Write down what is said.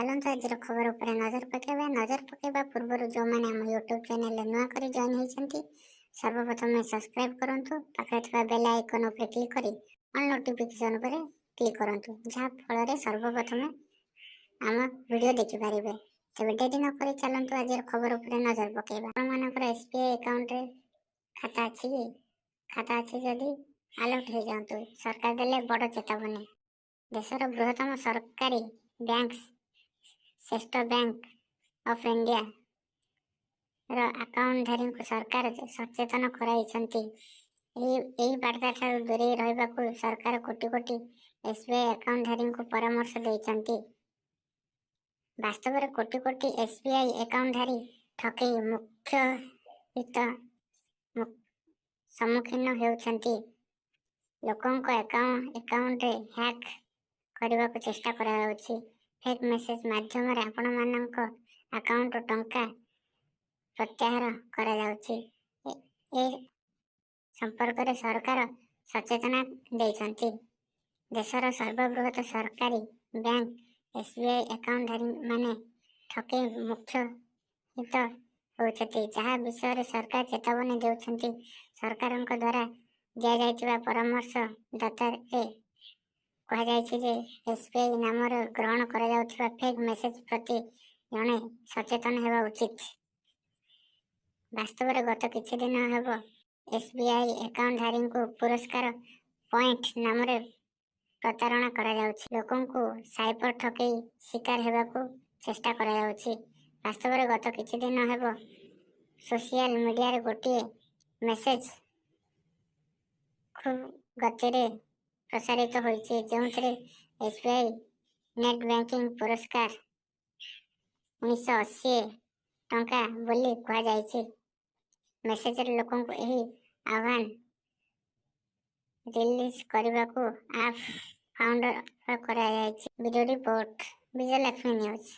चलते आज खबर उपर नजर पकेबा पूर्व जो मैंने आम यूट्यूब चैनल नुआ कर जॉइन होती सर्वप्रथम सब्सक्राइब करूँ पाखे बेल आइकन उपर क्लिक कर ऑल नोटिफिकेशन उपर क्लिक करूँ जहाँ फल सर्वप्रथम आम वीडियो देखिपारे। तेज डेरी नक चलतु आज खबर उपर नजर पकेबा मानकर एसबीआई अकाउंट खाता अच्छी जदि अलर्ट हो जातु सरकार देले बड़ चेतावनी। देशर बृहत्तम सरकारी बैंक श्रेष्ठ बैंक ऑफ इंडिया रो अकाउंट धारी को सरकार सचेतन कराई वार्ता ठार दूरे रहा सरकार कोटी कोटी एसबीआई अकाउंट धारी को परामर्श देइछंती। वास्तव में कोटी कोटी एसबीआई अकाउंट धारी ठकई मुख्य हित सम्मुखीन होउछंती। लोकों अकाउंट हैक करने को चेष्टा करा फेक मेसेज माध्यम आपण मानक अकाउंट टंका प्रत्याहार करा संपर्क में सरकार सचेतना देइछंती। देशर सर्वबृहत सरकारी बैंक एसबीआई अकाउंट धारी माने ठके मुख्य हित होती जहाँ विषय सरकार चेतावनी देउछंती। सरकार द्वारा दिया जाइतिबा परामर्श दाता एसबीआई नाम ग्रहण करा फेक मेसेज प्रति जड़े सचेतन होगा उचित। वास्तव में गत किछि दिन हेब एसबीआई अकाउंट धारी को पुरस्कार पॉइंट नाम प्रतारणा करा लोकों को साइबर ठकई शिकार होगा चेष्टा करा वास्तव में गत किछि दिन हेब सोशल मीडिया रे गोटे मेसेज खूब गति प्रसारित होइछि जो एसबीआई नेट बैंकिंग पुरस्कार 1980 टंका बोली कहा जाइछि। मेसेज लोकों को यही आह्वान रिलीज करने को आप फाउंडर करा वीडियो रिपोर्ट विजयलक्ष्मी न्यूज।